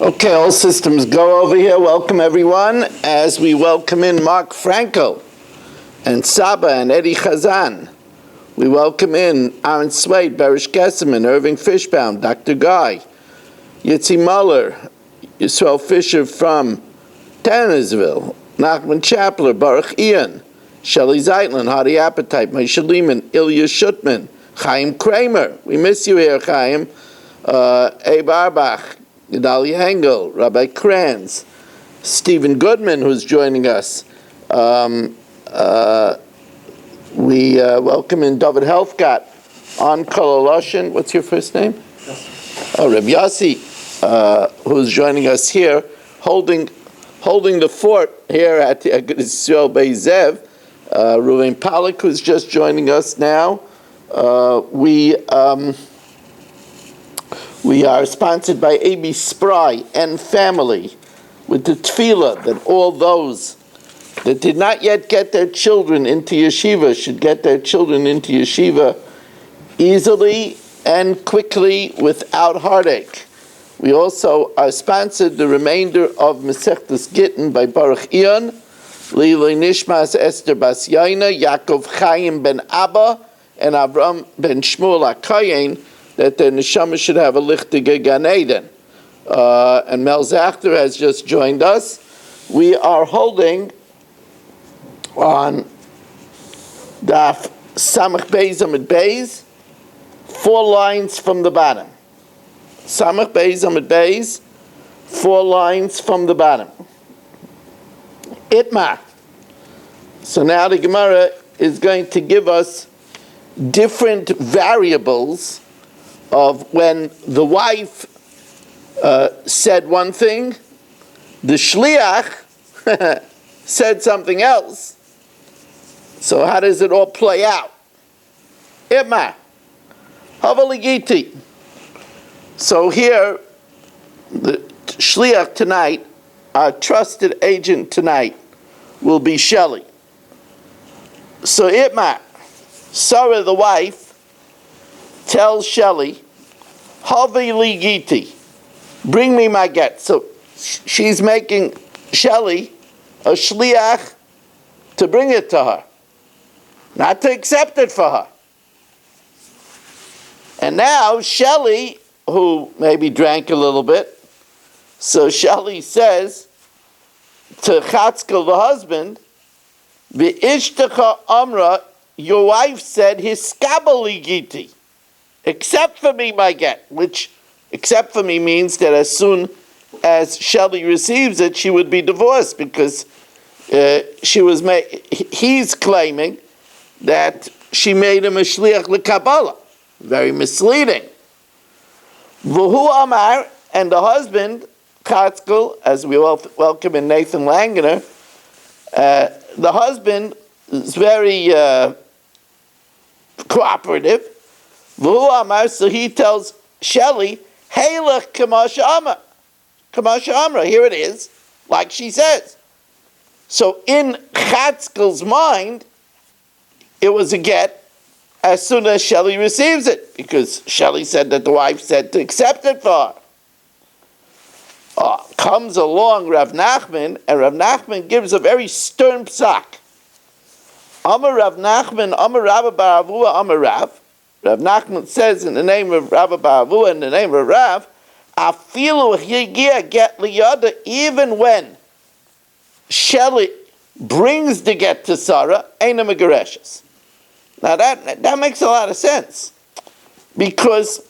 Okay, all systems go over here. Welcome everyone as we welcome in Mark Frankel and Saba and Eddie Chazan. We welcome in Aaron Swade, Barish Gesserman, Irving Fishbaum, Dr. Guy, Yitzi Muller, Yisrael Fisher from Tannersville, Nachman Chapler, Baruch Ian, Shelley Zeitlin, Hardy Appetite, Moshe Lehman, Ilya Shutman, Chaim Kramer. We miss you here, Chaim. Abe Arbach, Gedalia Hengel, Rabbi Kranz, Stephen Goodman, who's joining us. We welcome in David Helfgott, on Kololoshin. What's your first name? Oh, Reb Yossi, who's joining us here, holding the fort here at Yisrael Bei Zev. Ruvain Pollack, who's just joining us now. We are sponsored by A.B. Spry and family with the tefillah that all those that did not yet get their children into yeshiva should get their children into yeshiva easily and quickly without heartache. We also are sponsored the remainder of Masechtas Gittin by Baruch Ian, Lili Nishmas Esther Bas Yaina, Yaakov Chaim ben Abba, and Avram ben Shmuel HaKayin, that their neshama should have a lichtige Gan Eden. And Mel Zachter has just joined us. We are holding on Daf Samach Beis Amid Beis, 4 lines from the bottom. Samach Beis Amid Beis, 4 lines from the bottom. Itmar. So now the Gemara is going to give us different variables of when the wife said one thing, the shliach said something else. So how does it all play out? Itmar. Havaligiti. So here, the shliach tonight, our trusted agent tonight, will be Shelley. So Itmar, Sarah the wife, tells Shelley, Havi li giti, bring me my get. So she's making Shelley a shliach to bring it to her, not to accept it for her. And now Shelley, who maybe drank a little bit, so Shelley says to Chatzkel, the husband, V'ishtecha amra, your wife said, Hiskabali giti, except for me, my get, which except for me means that as soon as Shelley receives it, she would be divorced because he's claiming that she made him a shliach lekabbalah. Very misleading. V'hu amar, and the husband, Chatzkel, as we welcome in Nathan Langener, the husband is very cooperative. V'hu amar, so he tells Shelley, Heilach kamasha amra. Kamasha amra, here it is, like she says. So in Chatzkel's mind, it was a get as soon as Shelley receives it, because Shelley said that the wife said to accept it for her. Comes along Rav Nachman, and Rav Nachman gives a very stern psak. Amar Rav Nachman, Amar Rabba bar Avua, Amar Rav. Rav Nachman says in the name of Rabba bar Avua, in the name of Rav, Afilu higia get liyada, even when Shelley brings the get to Sarah, Eina Megareshes. Now that makes a lot of sense, because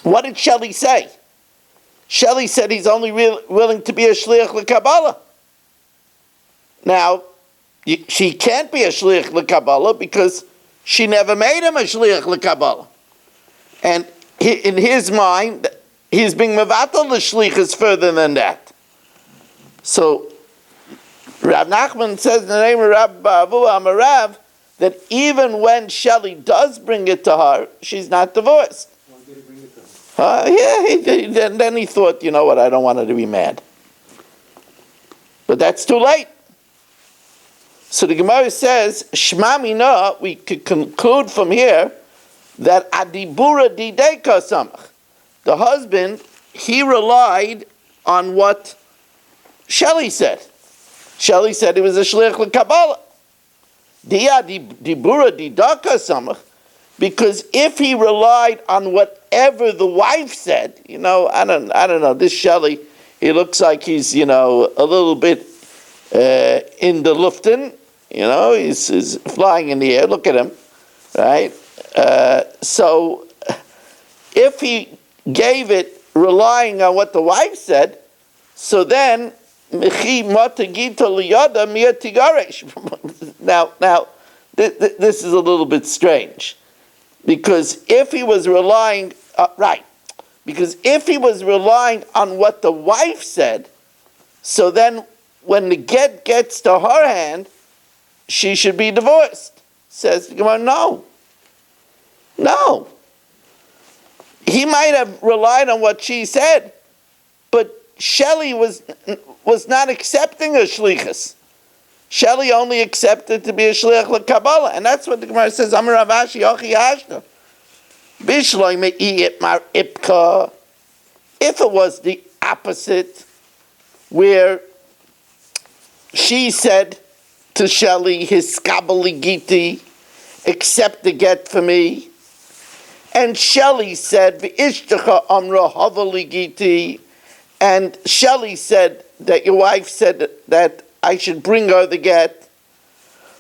what did Shelley say? Shelley said he's only willing to be a shliach lekabbalah. Now, she can't be a shliach lekabbalah because she never made him a shliach lekabbalah. And in his mind, he's being mevatel the shlichus further than that. So, Rav Nachman says in the name of Rabbi Bavu Amarav that even when Shelley does bring it to her, she's not divorced. Why did he bring it to her? Then he thought, you know what, I don't want her to be mad. But that's too late. So the Gemara says, Shma Mina, we could conclude from here that Adibura Dideka Samach, the husband, he relied on what Shelley said. Shelley said he was a shliach l'Kabbalah. Dia dibura didaka samach, because if he relied on whatever the wife said, I don't know. This Shelley, he looks like he's a little bit in the Luften. He's flying in the air. Look at him, right? So if he gave it relying on what the wife said, so then now, this is a little bit strange, because if he was relying on what the wife said, so then when the get gets to her hand, she should be divorced. Says the Gemara, no. He might have relied on what she said, but Shelley was not accepting a shlichus. Shelley only accepted to be a shliach l'Kabbalah, and that's what the Gemara says. Amar Rav Ashi Yochi Ashta Bishloi me'iyit mar ipka. If it was the opposite, where she said to Shelley, "Hiskabali giti, accept the get for me," and Shelley said, "V'ishtecha amra havali giti," and Shelley said that your wife said that I should bring her the get.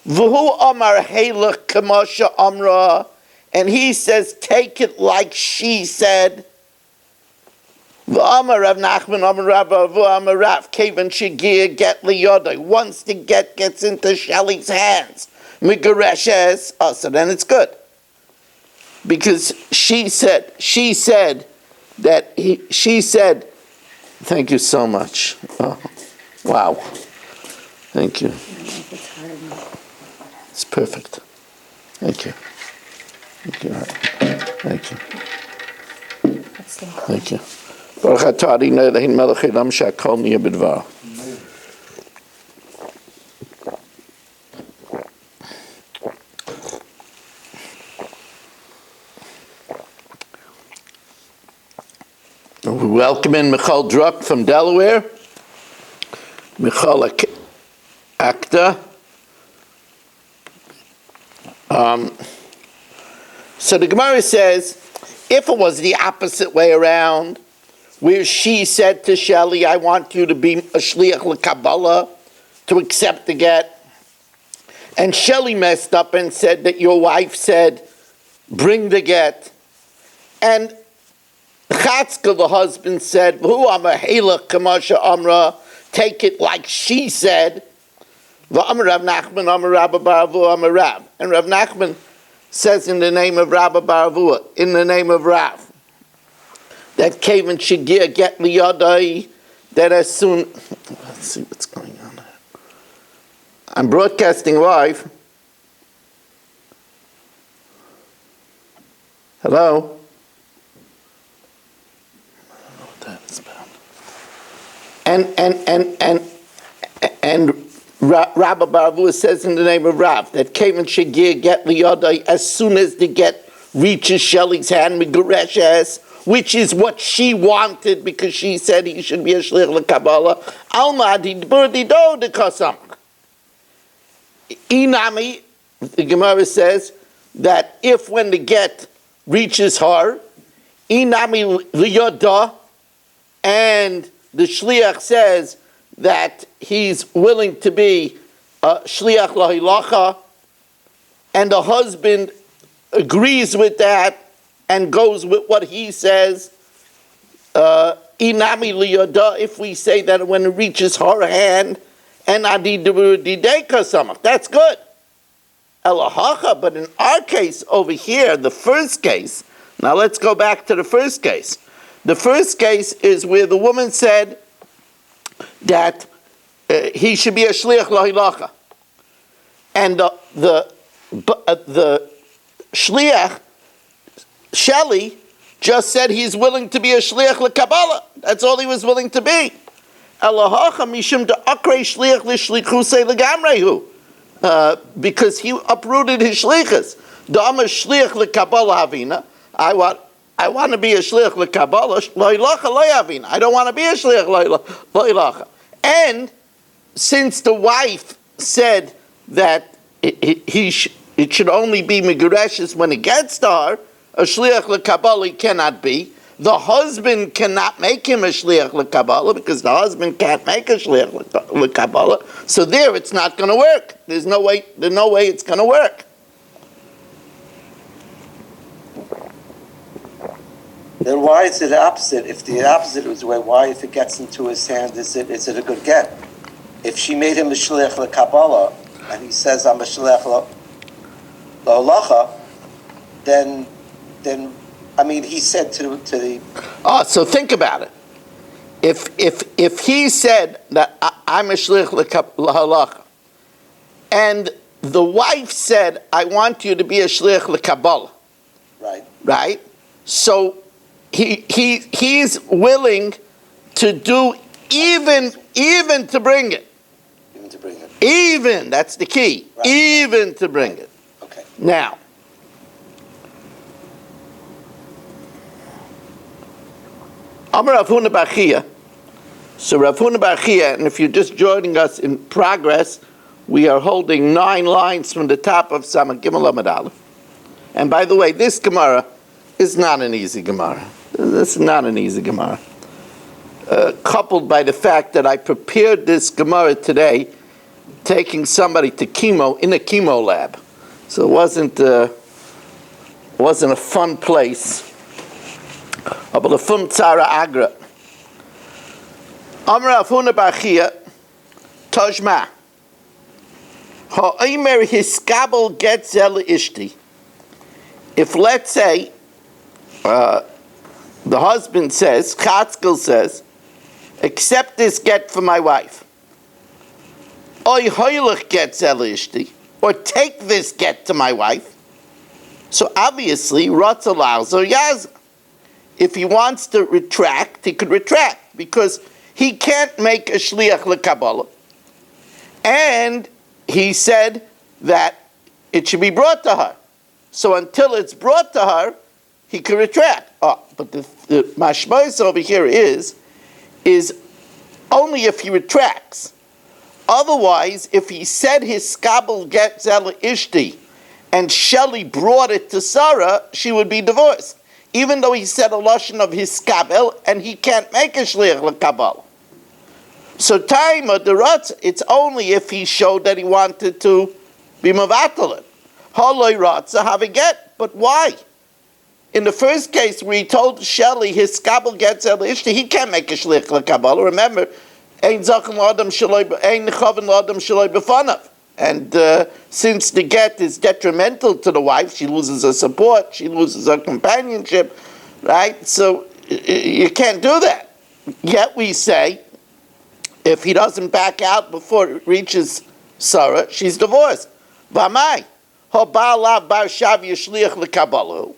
V'hu amar heilach kamasha amra, and he says, take it like she said. V'amar Rav Nachman amar Rav amar Rav kevan shegir get liyodai. Once the get gets into Shelley's hands, migareshes, so then it's good. Because she said that she said, thank you so much. Oh, wow. Thank you. It's perfect. Thank you. Thank you. Thank you. Thank you. Baruch atah Adonai Eloheinu melech haolam she'akol niyeh b'dvaro. We welcome in Michal Druck from Delaware. Michal Akta. So the Gemara says, if it was the opposite way around, where she said to Shelley, I want you to be a shliach l'Kabbalah, to accept the get, and Shelley messed up and said that your wife said, bring the get, and Chatzka, the husband, said, "Who am a halach kamasha amra? Take it like she said." V'amar Rav Nachman amar Rabba Baravu amar Rav, and Rav Nachman says in the name of Rabba Baravu, in the name of Rav, that Kavan Shigir get liyadai, that as soon. Let's see what's going on there. I'm broadcasting live. Hello. And Rabbi Baravua says in the name of Rav that Kavan Shagir get liyadai, as soon as the get reaches Shelley's hand, migareshes, which is what she wanted, because she said he should be a shliach l'Kabbalah. Alma dibur dido de kasam. Inami, the Gemara says that if when the get reaches her, inami liyada, and the shliach says that he's willing to be a shliach lahilacha, and the husband agrees with that and goes with what he says, inami liyada, if we say that when it reaches her hand, and adi dideka samach, that's good. Elahacha, but in our case over here, the first case, now let's go back to the first case. The first case is where the woman said that he should be a shliach lahilacha, and the shliach Shelley just said he's willing to be a shliach l'Kabbalah. That's all he was willing to be. Elahacha mishum de'akrei shliach l'shlichusei legamrehu, because he uprooted his shlichus. Da'ama shliach l'Kabbalah havina. I want I want to be a shliach l'Kabbalah, lo ilacha lo yavin. I don't want to be a shliach lo ilacha. And since the wife said that it should only be megureshes when it gets to her, a shliach l'Kabbalah cannot be. The husband cannot make him a shliach l'Kabbalah because the husband can't make a shliach l'Kabbalah. So there, it's not going to work. There's no way it's going to work. Then why is it the opposite? If the opposite was the way, why, if it gets into his hand, is it a good get? If she made him a shliach l'Kabbalah, and he says, I'm a shliach l'Olacha, then, I mean, he said to the... Oh, so think about it. If he said that I'm a shliach l'Halacha, and the wife said, I want you to be a shliach l'Kabbalah. Right? So he's willing to do even to bring it. Even to bring it. Even, that's the key. Right. Even to bring it. Okay. Now, Amar Rav Huna bar Chia. So Rav Huna bar Chia, and if you're just joining us in progress, we are holding 9 lines from the top of Samach Gimel Amud Aleph. And by the way, this Gemara is not an easy Gemara. This is not an easy Gemara. Coupled by the fact that I prepared this Gemara today, taking somebody to chemo in a chemo lab. So it wasn't a fun place. Aber the Fum Tzara Agra. Amar Rav Huna bar Chia, Tajma. Ha'omer hiskabel getzel ishti. If, let's say, the husband says, Chatzkel says, accept this get for my wife. Oy hoylech getzel ishti. Or take this get to my wife. So obviously, Ratz allows or Yaz. If he wants to retract, he could retract because he can't make a shliach l'Kabbalah. And he said that it should be brought to her. So until it's brought to her, he could retract. Oh, but the mashmos over here is only if he retracts. Otherwise, if he said his skabel get zel ishti and Shelley brought it to Sarah, she would be divorced. Even though he said a lashon of his skabel and he can't make a shliach l'Kabbalah. So Taima Deratz, it's only if he showed that he wanted to be mavatal it. Haloi Ratza have a get, but why? In the first case where he told Shelley his skabel gets el ishti, he can't make a shliach l'Kabbalah. Remember, ein zaken l'adam shaloi, ein chaven l'adam shaloi b'fanav. And since the get is detrimental to the wife, she loses her support, she loses her companionship, right? So you can't do that. Yet we say, if he doesn't back out before it reaches Sarah, she's divorced. V'amai, ha'ba'ala bar shav yishliach l'Kabbalah.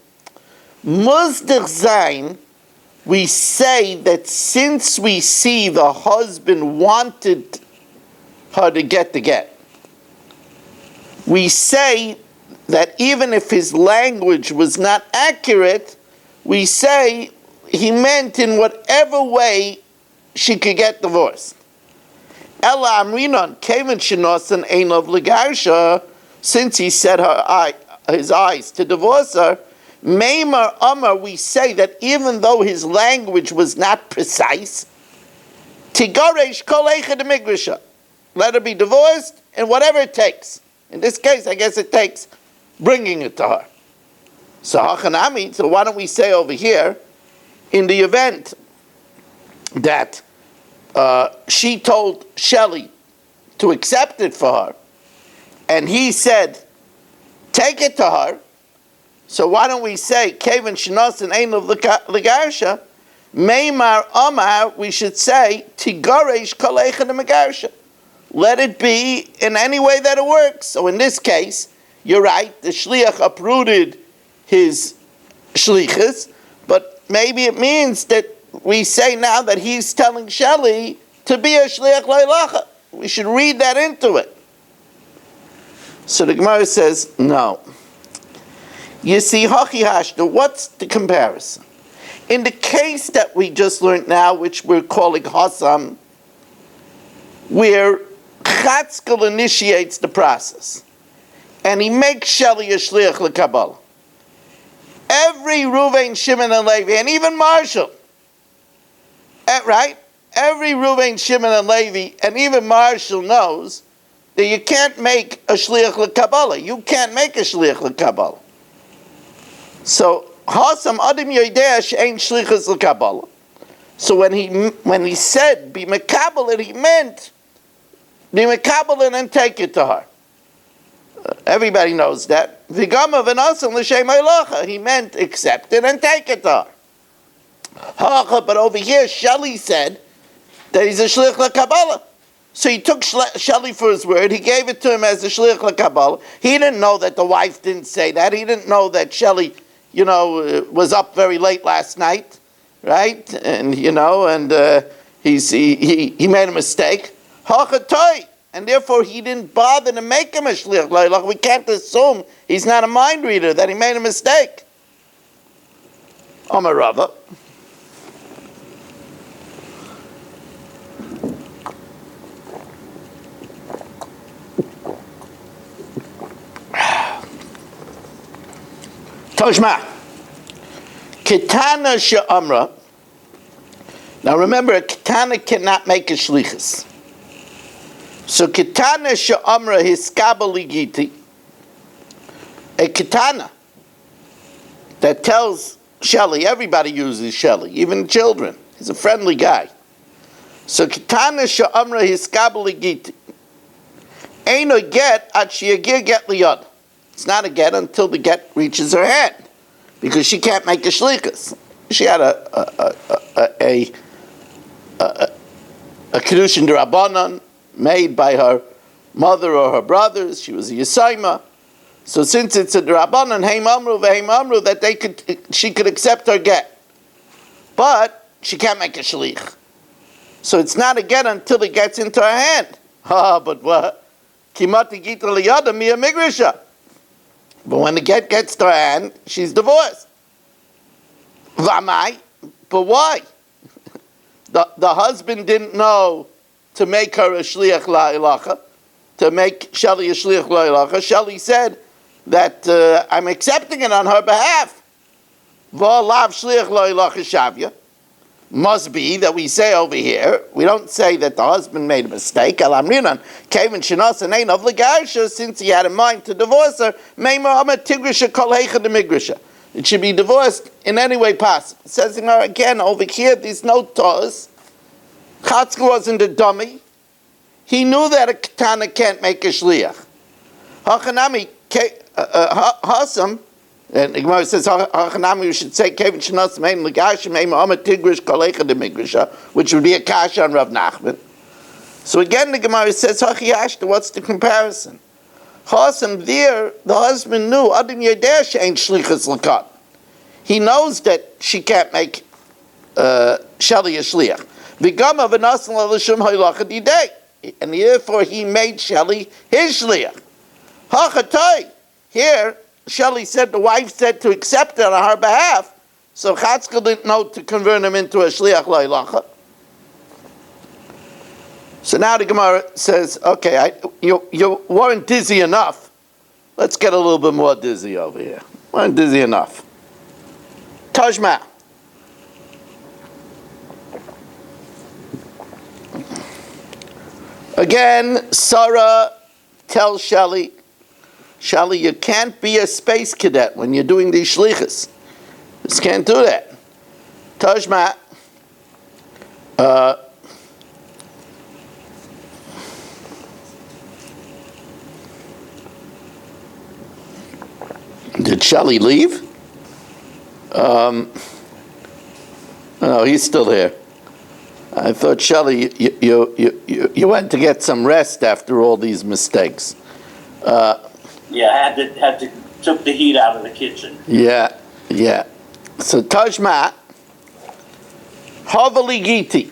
Muzdich zayin, we say that since we see the husband wanted her to get the get, we say that even if his language was not accurate, we say he meant in whatever way she could get divorced. Ella amrinon keven shenosan einov legarsha, since he set his eyes to divorce her, Meimar Amar, we say that even though his language was not precise, Tigaresh kol eicha de migrisha, let her be divorced, and whatever it takes. In this case, I guess it takes bringing it to her. So hachanami. So why don't we say over here, in the event that she told Shelley to accept it for her, and he said, take it to her. So why don't we say, Kevin Shinosan Ein of Legarsha, Meimar Amar, we should say, Tigaresh Kalecha de Megarsha. Let it be in any way that it works. So in this case, you're right, the Shliach uprooted his Shlichus, but maybe it means that we say now that he's telling Shelley to be a Shliach Leilacha. We should read that into it. So the Gemara says, no. You see, Hachi Hashda, what's the comparison? in the case that we just learned now, which we're calling Hasam, where Chatzkel initiates the process, and he makes Shelley a shliach l'Kabbalah. Every Ruvain, Shimon, and Levi, and even Marshall, right? Every Ruvain, Shimon, and Levi, and even Marshall knows that you can't make a shliach l'Kabbalah. You can't make a shliach l'Kabbalah. So Hasam Adim Yoideh she'ein shlichus l'Kabbalah. So when he said be mekabel, he meant be mekabel and take it to her. Everybody knows that. V'gama v'nasan l'shem halacha. He meant accept it and take it to her. But over here, Shelley said that he's a shlich l'Kabbalah. So he took Shelley for his word. He gave it to him as a shlich l'Kabbalah. He didn't know that the wife didn't say that. He didn't know that Shelley, was up very late last night, right? And he made a mistake. And therefore he didn't bother to make him a shlich l'Kabbalah. We can't assume he's not a mind reader, that he made a mistake. Amar Rava. Toshma, Kitana she'amra. Now remember, a Kitana cannot make a shlichus. So Kitana she'amra hiskabel ligiti. A Kitana that tells Shelley, everybody uses Shelley, even children. He's a friendly guy. So Kitana she'amra hiskabel ligiti. Eino get at she'yagir get liyad. It's not a get until the get reaches her hand, because she can't make a shlichus. She had a kedushin d'Rabbanan made by her mother or her brothers. She was a Yisayma. So since it's a d'Rabbanan, heim amru v'heim amru, that she could accept her get, but she can't make a shlich. So it's not a get until it gets into her hand. But what? Kimati gitra liyada miya migrisha. But when the get gets to her hand, she's divorced. V'amai? But why? The husband didn't know to make her a shliach la'ilacha, to make Shelley a shliach la'ilacha. Shelley said that I'm accepting it on her behalf. V'alav shliach la'ilacha shavya. Must be that we say over here, we don't say that the husband made a mistake. Since he had in mind to divorce her, it should be divorced in any way possible. It says again over here, there's no tos. Chatzkel wasn't a dummy. He knew that a katana can't make a shliach. Hachanami Hasam. And the Gemara says, you should say, which would be a kasha on Rav Nachman. So again, the Gemara says, what's the comparison? Hasam there, the husband knew, he knows that she can't make Shelley a shliach. And therefore he made Shelley his shliach. Here, Shelley said, the wife said to accept it on her behalf, so Chatzkel didn't know to convert him into a shliach la'ilacha. So now the Gemara says, okay, you weren't dizzy enough. Let's get a little bit more dizzy over here. Weren't dizzy enough. Tajma. Again, Sarah tells Shelley, you can't be a space cadet when you're doing these shlichus. Just can't do that. Tajma, did Shelley leave? No, he's still here. I thought, Shelley, you went to get some rest after all these mistakes. Yeah, had to took the heat out of the kitchen. Yeah. So Tajma, Havali Giti.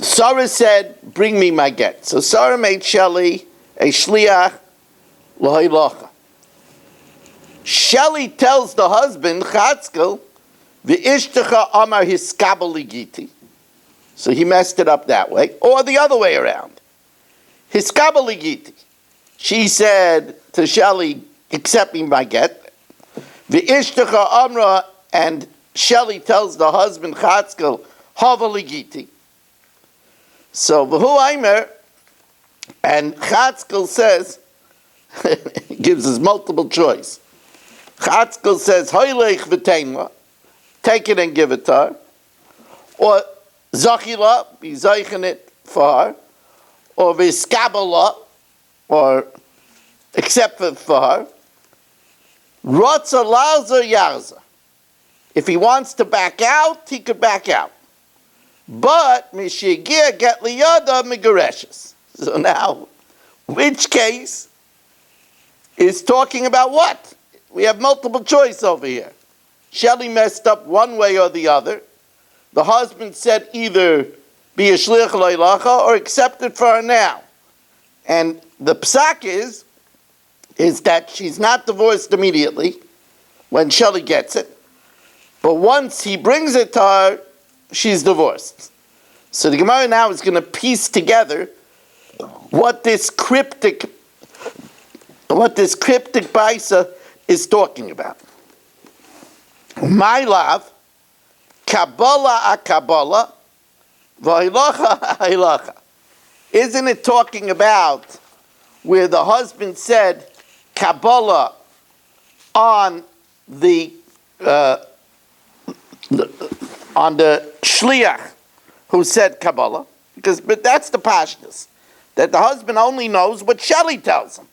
Sarah said, bring me my get. So Sarah made Shelley a shliach la'ilacha. Shelley tells the husband, Chatzkel, V'ishtecha amar hiskabel ligiti. So he messed it up that way. Or the other way around. Hiskabel ligiti. She said to Shelley, accept me my get. V'ishtecha amra, and Shelley tells the husband, Chatzkel, hava ligiti. So v'hu aimer, and Chatzkel says, gives us multiple choice. Chatzkel says, Hoylech v'teinla, take it and give it to her. Or Zachila, be zeichen it for her. Or Viskabala, or accept it for her. Rotza lauza yarza. If he wants to back out, he could back out. But Mishigir get liyada migareshes. So now, which case is talking about what? We have multiple choice over here. Shelley messed up one way or the other. The husband said either be a shliach loilacha or accept it for her now. And the psak is that she's not divorced immediately when Shelley gets it. But once he brings it to her, she's divorced. So the Gemara now is going to piece together what this cryptic baisa is talking about. My love, Kabbalah a Kabbalah, Vahilacha a Hilacha. Isn't it talking about where the husband said Kabbalah on the shliach who said Kabbalah? But that's the pashtus, that the husband only knows what Shelley tells him.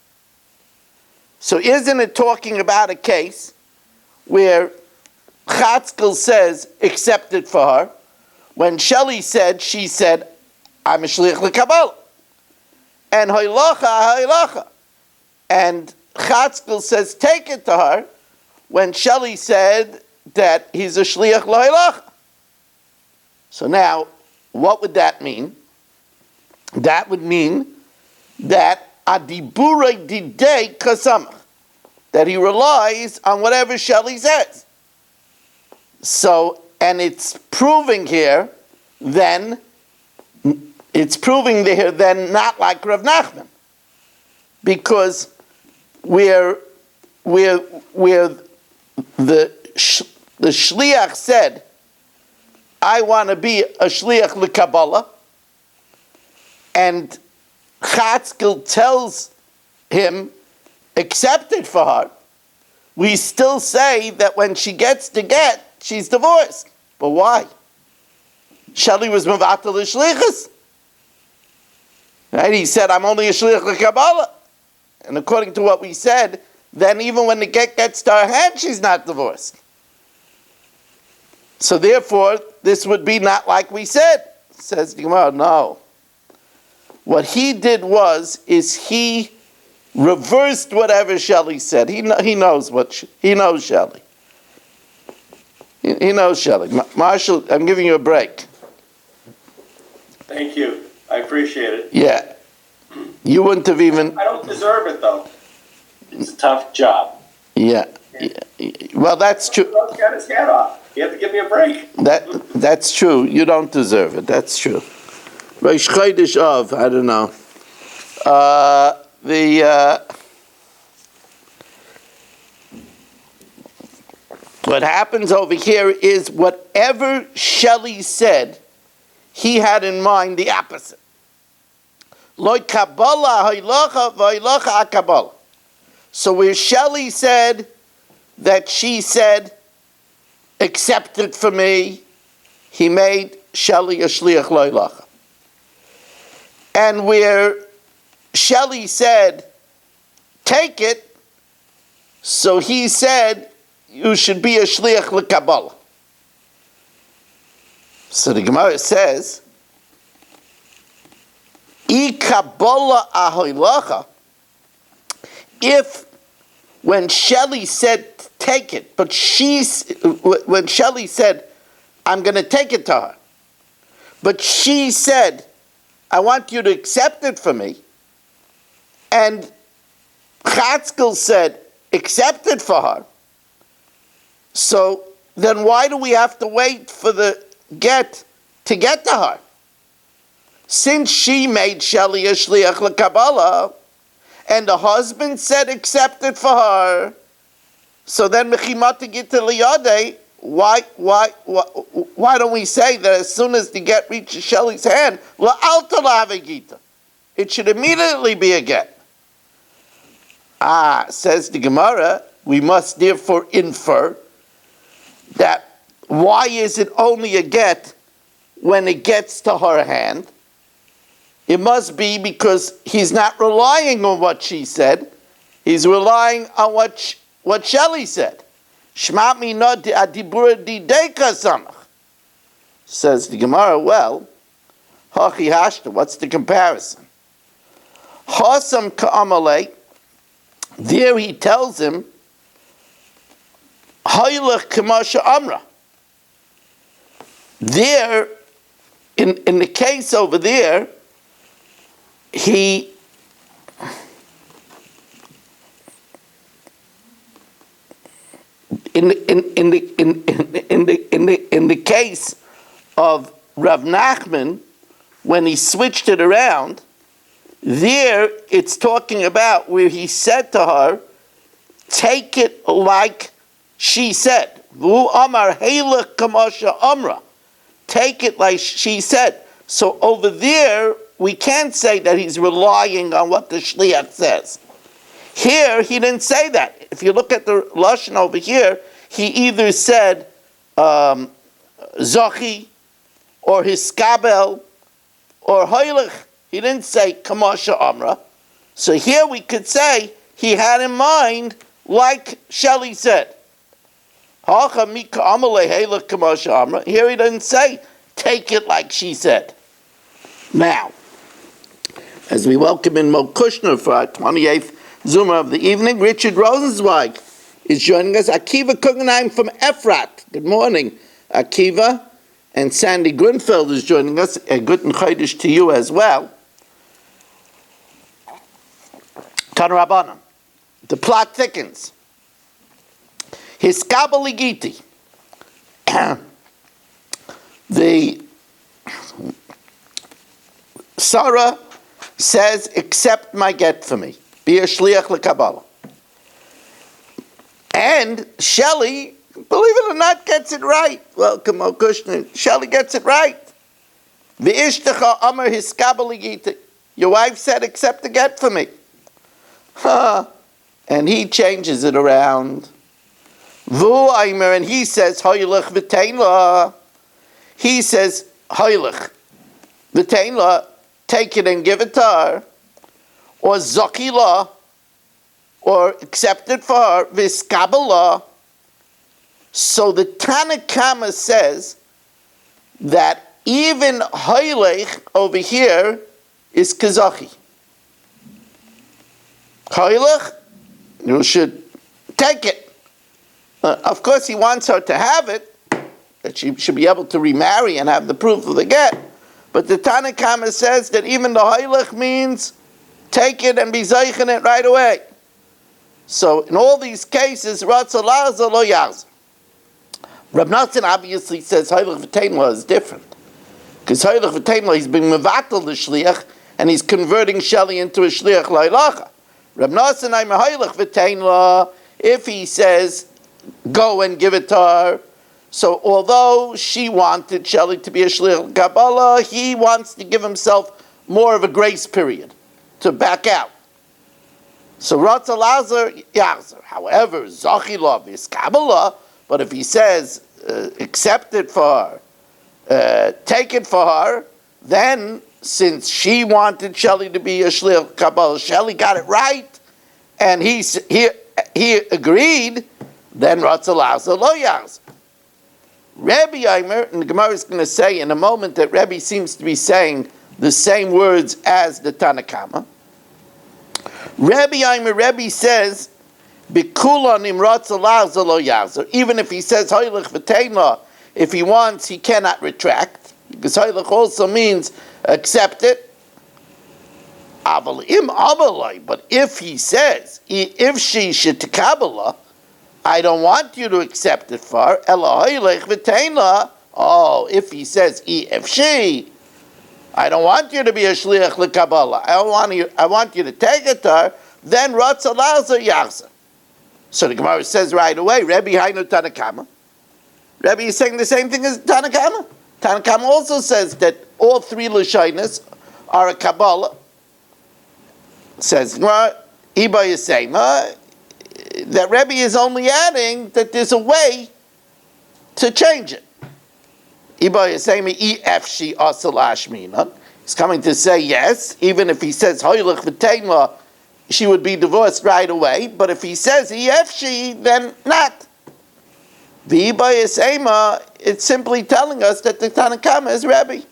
So isn't it talking about a case where Chatzkel says, accept it for her, when Shelley said, she said, I'm a shliach l'Kabbalah. And Hoylacha, and Chatzkel says, take it to her, when Shelley said that he's a shliach l'Hoylacha. So now, what would that mean? That would mean that adibure didei kasamach, that he relies on whatever Shelley says. So, and it's proving here, then not like Rav Nachman, because where the shliach said, I want to be a shliach l'Kabbalah, and Chatzkel tells him, accept it for her, we still say that when she gets the get, she's divorced. But why? Shelley was mevatel l'shlichus. Right? He said, I'm only a shliach l'Kabbalah. And according to what we said, then even when the get gets to her hand, she's not divorced. So therefore, this would be not like we said. Says the Gemara, no. What he did is he reversed whatever Shelley said. He knows he knows Shelley. He knows Shelley. Marshall, I'm giving you a break. Thank you. I appreciate it. Yeah. You wouldn't have even... I don't deserve it, though. It's a tough job. Yeah. Well, that's true. He got his hat off. You have to give me a break. That's true. You don't deserve it. That's true. Rosh Chodesh Av, I don't know. What happens over here is whatever Shelley said, he had in mind the opposite. Loi Kabbalah haylacha vaylacha akabbalah. So where Shelley said that she said, accept it for me, he made Shelley a shliach loylacha. And where Shelley said, take it, so he said, you should be a shliach l'Kabbalah. So the Gemara says, I Kabbalah ahoylacha, if when Shelley said, take it, but when Shelley said, I'm going to take it to her, but she said, I want you to accept it for me, and Chatzkel said, accepted for her, so then why do we have to wait for the get to get to her? Since she made Shelley a shliach l'Kabbalah, and the husband said accepted for her, so then mechimata gita liyadei, why don't we say that as soon as the get reaches Shelley's hand, la'alta la'ave gita, it should immediately be a get? Says the Gemara, we must therefore infer that why is it only a get when it gets to her hand? It must be because he's not relying on what she said. He's relying on what Shelley said. Shma mina adibura dideka samach. Says the Gemara, well, hachi hashta, what's the comparison? Hasam ka'amalei, there he tells him, haylech kamasha amra. There, in the case over there, he in the case of Rav Nachman, when he switched it around, there it's talking about where he said to her, take it like she said. Vu amar heilach kamasha amra. Take it like she said. So over there, we can't say that he's relying on what the shliach says. Here, he didn't say that. If you look at the lashon over here, he either said zochi, or hiskabel, or hoylech. He didn't say kamasha amra. So here we could say he had in mind like Shelley said. Here he didn't say take it like she said. Now, as we welcome in Mo Kushner for our 28th Zoomer of the evening, Richard Rosenzweig is joining us. Akiva Kugenheim from Efrat. Good morning, Akiva. And Sandy Grunfeld is joining us. A guten chodesh to you as well. Tan Rabbanan. The plot thickens. Hiskabel ligiti. The Sarah says, accept my get for me. Be a shliach l'Kabbalah. And Shelley, believe it or not, gets it right. Welcome, O Kushner. Shelley gets it right. V'ishtecha amar hiskabel ligiti. Your wife said, accept the get for me. And he changes it around. Vu aimer, and he says, hoylech v'tein la. He says, hoylech v'tein la. Take it and give it to her, or zoki la, or accept it for her, v'skabel la. So the Tanakama says that even hoylech over here is kazachi. Hoylech, you should take it. Of course, he wants her to have it, that she should be able to remarry and have the proof of the get. But the Tanakama says that even the hoylech means take it and be zeichen it right away. So in all these cases, Ratza Laza lo Yaz. Rab Nassan obviously says hoylech v'tein is different. Because hoylech v'tein he's been mevatel the shliach, and he's converting Shelley into a shliach la'ilacha. Rab Nassan I'm a hoylech v'tein, if he says go and give it to her. So although she wanted Shelley to be a shliach Kabbalah, he wants to give himself more of a grace period to back out. So Ratza Lazar Yachzer. However, Zachi Lov is Kabbalah, but if he says accept it for her, take it for her, then since she wanted Shelley to be a shliach Kabbalah, Shelley got it right, and he agreed, then Ratza Lazar Lo Yachzer. Rebbe Eimer, and the Gemara is going to say in a moment that Rebbe seems to be saying the same words as the Tanakama. Rebbe Eimer, Rebbe says, "Bikulan imratz alazer lo yazer." Even if he says hoylech v'tein, if he wants, he cannot retract, because hoylech also means accept it. Aval im amalai, but if he says, if she should Kabbalah, I don't want you to accept it for her. Oh, if he says, if she, I don't want you to be a shliach lekabbalah. I want you to take it to her. Then Ratz allows her yachzer. So the Gemara says right away, Rebbe Hainu Tanakama. Rebbe is saying the same thing as Tanakama. Tanakama also says that all three lashonos are a kabbalah. Says Gemara, Iba is saying that Rebbe is only adding that there's a way to change it. Iba is saying she asal ashmina. He's coming to say yes, even if he says hoylech v'teimla, she would be divorced right away. But if he says she, then not. The Iba is saying it's simply telling us that the Tanakama is Rebbe.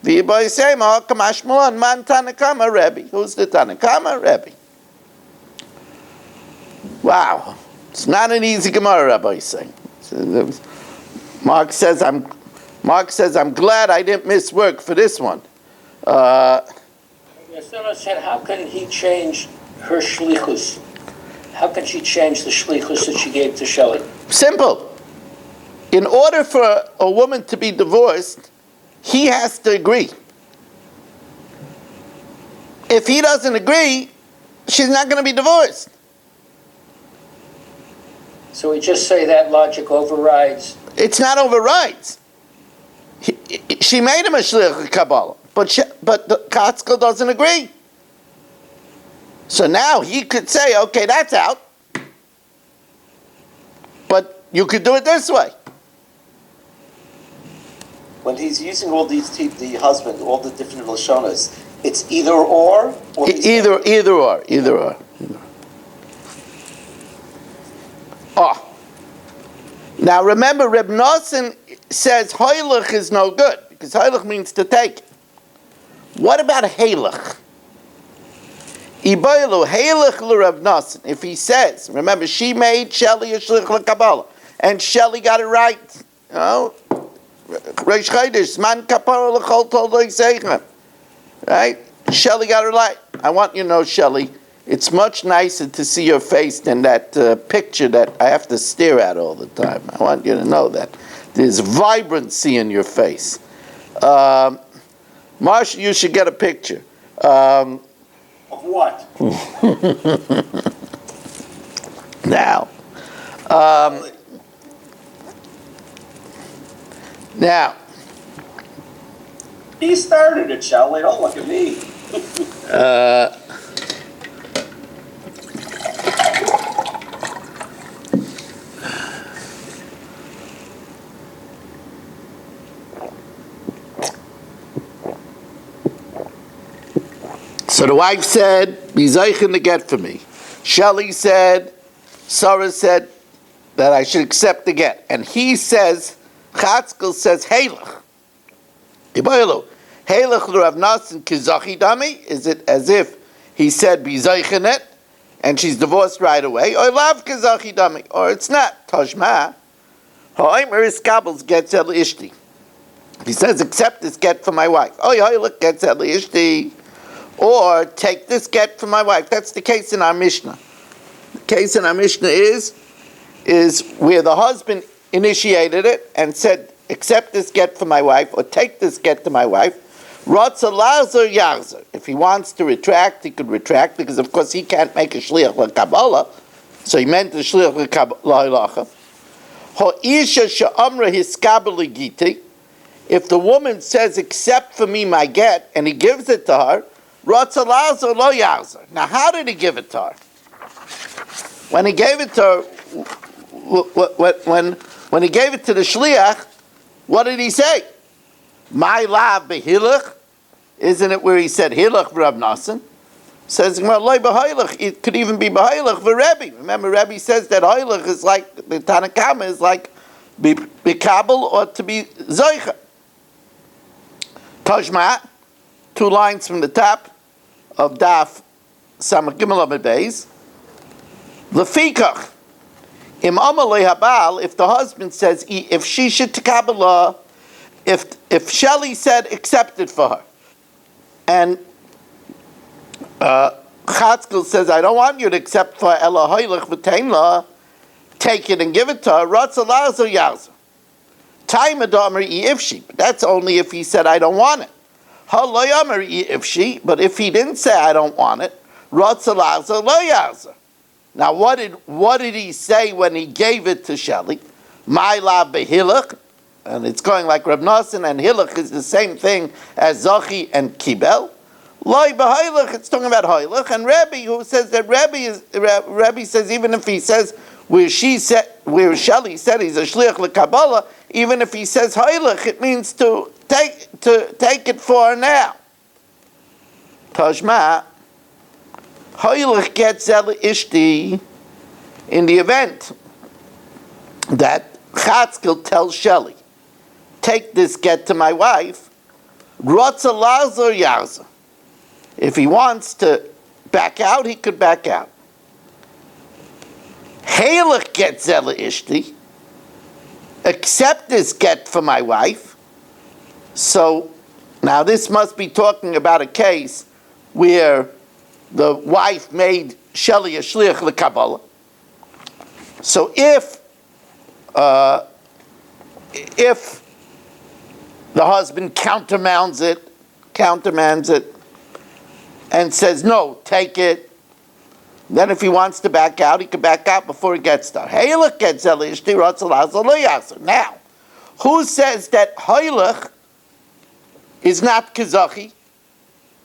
The Iba is saying kamash malan man Tanakama Rebbe. Who's the Tanakama? Rebbe. Wow, it's not an easy Gemara, Rabbi is saying. Mark says, I'm glad I didn't miss work for this one. Yasema said, how can he change her shlichus? How can she change the shlichus that she gave to Shelley? Simple. In order for a woman to be divorced, he has to agree. If he doesn't agree, she's not going to be divorced. So we just say that logic overrides. It's not overrides. She made him a shliach Kabbalah, but the Kotzkel doesn't agree. So now he could say, okay, that's out. But you could do it this way. When he's using all these, the husband, all the different lashonas, it's either or Either or. Oh. Now remember, Reb Nosson says hoylech is no good, because hoylech means to take. What about halech? Iboilu halech l'Reb Nosson. If he says, remember, she made Shelley a shlich l'Kabbalah, and Shelley got it right. You know, Reish Chodesh, man kapara l'chol tol lo yiseicha. Right? Shelley got it right. I want you to know, Shelley, it's much nicer to see your face than that picture that I have to stare at all the time. I want you to know that. There's vibrancy in your face. Marsha, you should get a picture. Of what? Now. Now. He started it, Shelley. Don't look at me. So the wife said, "Be zeichen to get for me." Shelley said, Sarah said that I should accept the get, and he says, Chatzkel says, "Halach." Iboilu, halach l'Rav Nosson kizachi dami. Is it as if he said be zeichen it, and she's divorced right away, or lav kizachi dami, or it's not? Toshma, ha'omer is kabels gets el ishti. He says, accept this get for my wife. Oh, look, gets el ishti. Or take this get from my wife. That's the case in our Mishnah. The case in our Mishnah is where the husband initiated it and said, accept this get from my wife, or take this get to my wife. Ratza lazer yarzer. If he wants to retract, he could retract, because of course he can't make a shliach l'Kabbalah. So he meant the shliach l'Kabbalah. Ha'isha she'amra hiskabel giti. If the woman says, accept for me my get, and he gives it to her, Ratza lazer lo yarzer. Now how did he give it to her? When he gave it to her, when he gave it to the shliach, what did he say? My lav behilach, isn't it where he said hilach Rav Nosson? Says it could even be behilach for Rebbe. Remember, Rebbe says that hilach is like the Tanakama is like be kabel or to be zoicha. Tajma, 2 lines from the top of Daf Samach Gimel Amud Beis. Lefikach. Im amalei habal, if the husband says, if she should Kabbalah, if Shelley said accept it for her, and Chatzkel says, I don't want you to accept for Ela Hoylech v'tein la, take it and give it to her, Ratza Lazo Yazer. Time Adomer ifshi, but that's only if he said, I don't want it. Haloyamer ifshi, but if he didn't say, I don't want it, Ratza Lazo Lo Yazer. Now, what did he say when he gave it to Shelley? My la behilach, and it's going like Reb Nosson, and hilach is the same thing as zachi and kibel. Loi b'hoilach, it's talking about hoilach, and Rebbe, who says that Rebbe says even if he says where Shelley said he's a shliach lekabbalah, even if he says hoilach, it means to take it for now. Tashma, hoilach gets el ishti in the event that Chatzkel tells Shelley, take this get to my wife, Rotza Lazar Yaza. If he wants to back out, he could back out. Halach gets Zela Ishti, accept this get for my wife. So now this must be talking about a case where the wife made Shelley a shliach l'kabbalah. So if the husband countermands it, and says, no, take it, then if he wants to back out, he can back out before he gets there. Halach gets elishti ratzalazal lo yaser. Now, who says that halach is not kazachi,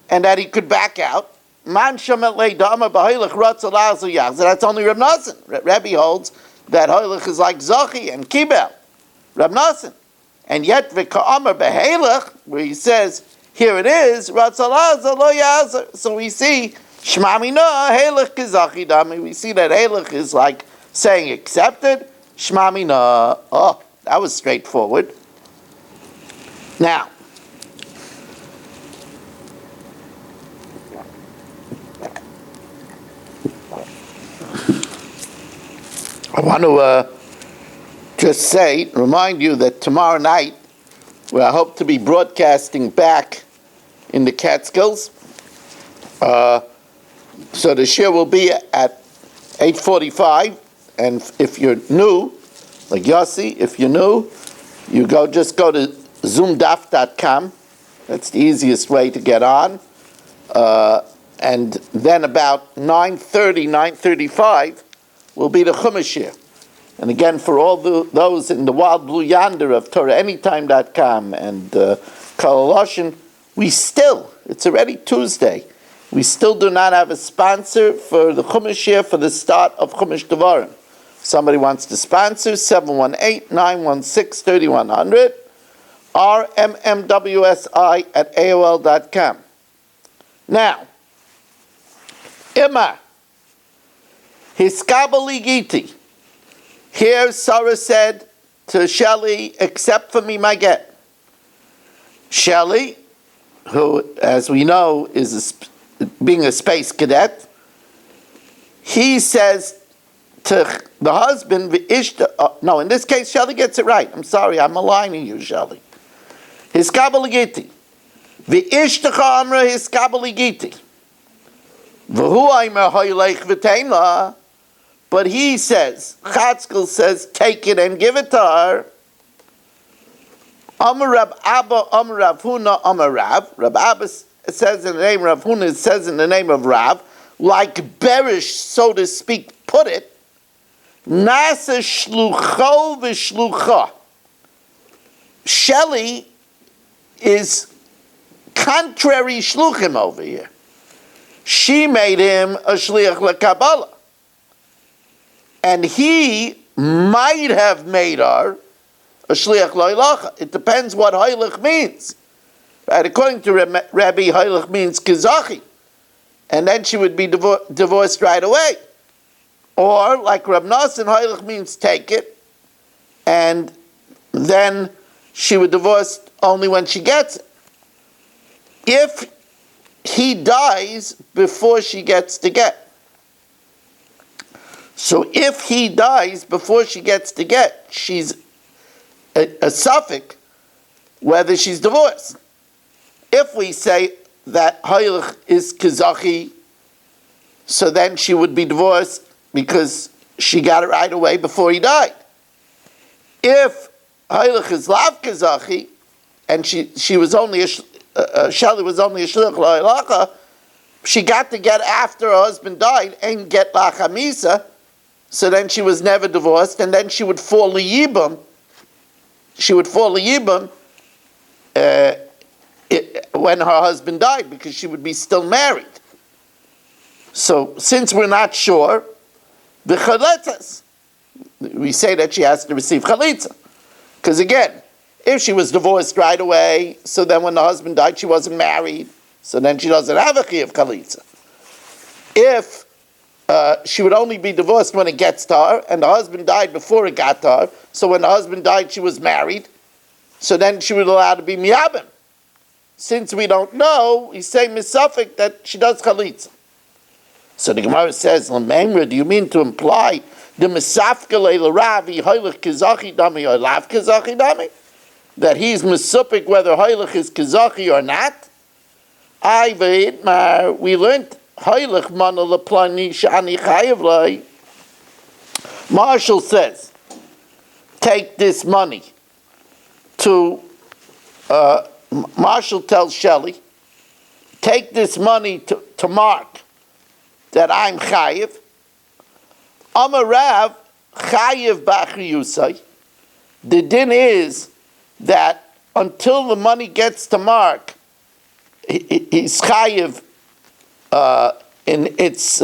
and that he could back out? Man shamet leidama b'halach ratzalazal yaser. That's only Reb Nosson. Rebbe holds that halach is like zachi and kibel. Reb Nosson. And yet, v'ka'amar b'halach, where he says, here it is, ratzalazal lo yaser. So we see, shmamina halach kazachi dami. We see that halach is like saying accepted. Shmamina. Oh, that was straightforward. Now, I want to just remind you that tomorrow night, where I hope to be broadcasting back in the Catskills, so the shir will be at 8:45, and if you're new, like Yossi, if you're new, you just go to zoomdaf.com. That's the easiest way to get on. And then about 9:30, 9:35 will be the Chumash shir. And again, for all those in the wild blue yonder of TorahAnytime.com and Kalaloshin, it's already Tuesday, we still do not have a sponsor for the Chumash shir for the start of Chumash Devarim. Somebody wants to sponsor, 718-916-3100, rmmwsi@aol.com. Now, Imar, Hiskabali Giti. Here Sarah said to Shelley, accept for me my get. Shelley, who, as we know, is being a space cadet, he says to the husband, no, in this case, Shelley gets it right. I'm sorry, I'm maligning you, Shelley. Hiskabali Giti. V'ishtecha amra hiskabali Giti. V'hu aimer hoylech v'tein la. But he says, Chatzkel says, take it and give it to her. Amar Rab Abba, Amar Rav Huna, Amar Rav. Rab Abba says in the name of Rav Huna, it says in the name of Rav, like Berish, so to speak, put it, Nasa shlucho v'shlucha. Shelley is contrary shluchim over here. She made him a shliach lekabbalah. And he might have made her a shliach lo'ilacha. It depends what hoylech means. Right? According to Rabbi, hoylech means kizachi. And then she would be divorced right away. Or, like Reb Nosson, hoylech means take it. And then she would divorce only when she gets it. If he dies before she gets to get. So if he dies before she gets to get, she's a suffix whether she's divorced. If we say that hoylech is kizachi so then she would be divorced because she got it right away before he died. If Hailach is lav kazachi, and she was only Shelley was only a shliach la'ilacha, she got to get after her husband died and get lachamisa, so then she was never divorced, and then she would fall liyibam. She would fall liyibam when her husband died, because she would be still married. So since we're not sure, the chaletzas, we say that she has to receive chalitza. Because again, if she was divorced right away, so then when the husband died, she wasn't married, so then she doesn't have a chiyuv chalitza. If she would only be divorced when it gets to her, and the husband died before it got to her, so when the husband died, she was married, so then she would allow to be miyabim. Since we don't know, he's saying misafik that she does chalitza. So the Gemara says, "L'memra, do you mean to imply the misafka le'laravi hoylech kizachi dami or lav kizachi dami? That he's misupik whether hoylech is kizachi or not? I ve'itmar, we learned hoylech mana leplani shani chayev lei." Marshall says, take this money to, Marshall tells Shelley, take this money to Mark, that I'm chayiv. Amar Rav chayiv b'achriyusai. The din is that until the money gets to Mark, he's chayiv in its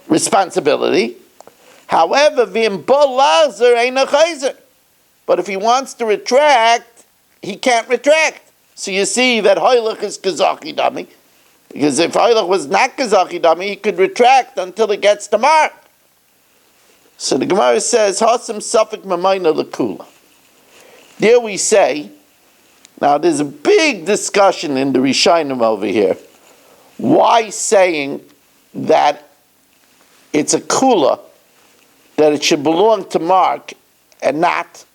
responsibility. However, v'im bo lazer ein a chayzer. But if he wants to retract, he can't retract. So you see that hoylech is kazaki dami. Because if hoylech was not kazaki dami, he could retract until it gets to Mark. So the Gemara says, Hasam Safik Mamayna Lakula. There we say, now there's a big discussion in the Rishonim over here. Why saying that it's a kula, that it should belong to Mark and not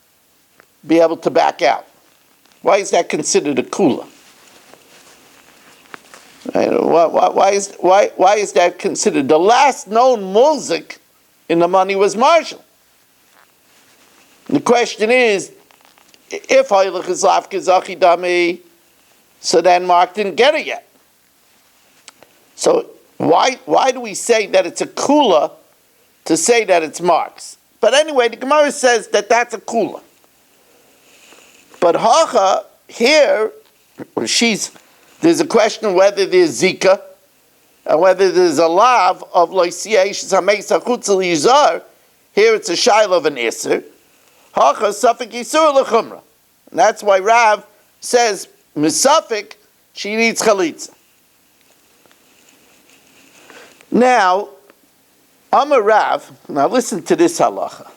be able to back out? Why is that considered a kula? Why is that considered? The last known mulzik in the money was Marshall. The question is, if Hoylech is lav kizachi dami, so then Mark didn't get it yet. So why do we say that it's a kula to say that it's Mark's? But anyway, the Gemara says that that's a kula. But Hacha, here, there's a question whether there's Zika, and whether there's a lav of loisiyah shameis hachutz yizar. Here it's a shaila of an iser. Hacha safik yisur lechumra. And that's why Rav says, misafik, she needs chalitza. Now, Amar Rav, now listen to this halacha.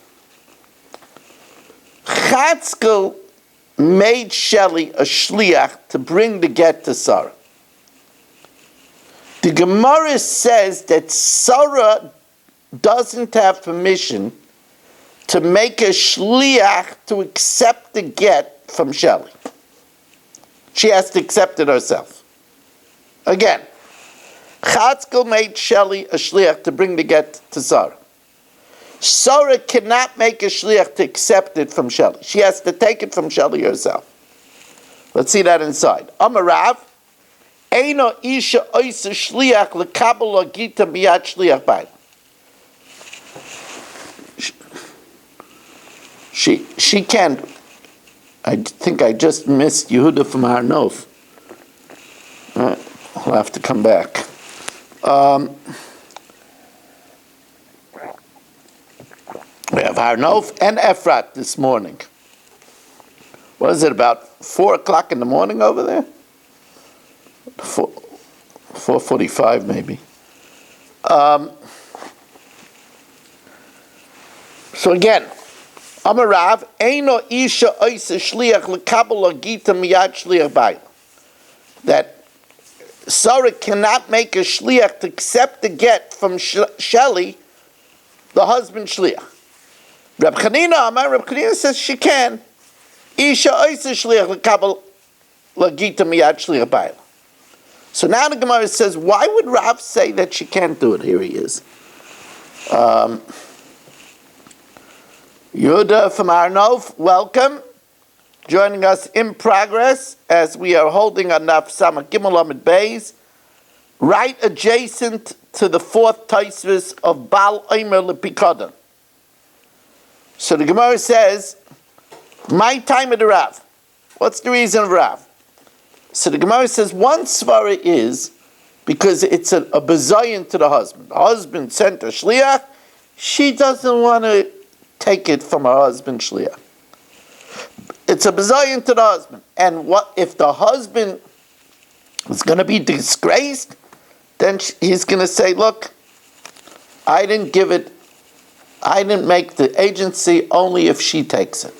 Chatzkel made Shelley a shliach to bring the get to Sarah. The Gemara says that Sarah doesn't have permission to make a shliach to accept the get from Shelley. She has to accept it herself. Again, Chatzkel made Shelley a shliach to bring the get to Sarah. Sarah cannot make a shliach to accept it from Shelley. She has to take it from Shelley herself. Let's see that inside. Amarav, Eino isha oisa shliach lekabel agita miyad shliach bayla. She can't. I think I just missed Yehuda from Har Nof. I'll have to come back. We have Har Nof and Efrat this morning. What is it, about 4 o'clock in the morning over there? 4:45 maybe. So again, Amarav, Eino Isha Oisa Shliach Lekabel Agita Miyad Shliach Bayla. That Sarah cannot make a shliach to accept the get from Shelley, the husband shliach. Reb Chanina Amar, Reb Chanina says she can. Isha Oisa Shliach Lekabel Agita Miyad Shliach Bayla. So now the Gemara says, why would Rav say that she can't do it? Here he is. Yuda from Arnov, welcome. Joining us in progress as we are holding on Daf Samach Gimel Amud Beis, right adjacent to the fourth Tosfos of Bal Omer Lepikadon. So the Gemara says, my time of the Rav. What's the reason of Rav? So the Gemara says, one svara is because it's a bezayin to the husband. The husband sent a shliach, she doesn't want to take it from her husband shliach. It's a bezayin to the husband. And what if the husband is going to be disgraced? Then he's going to say, look, I didn't make the agency only if she takes it.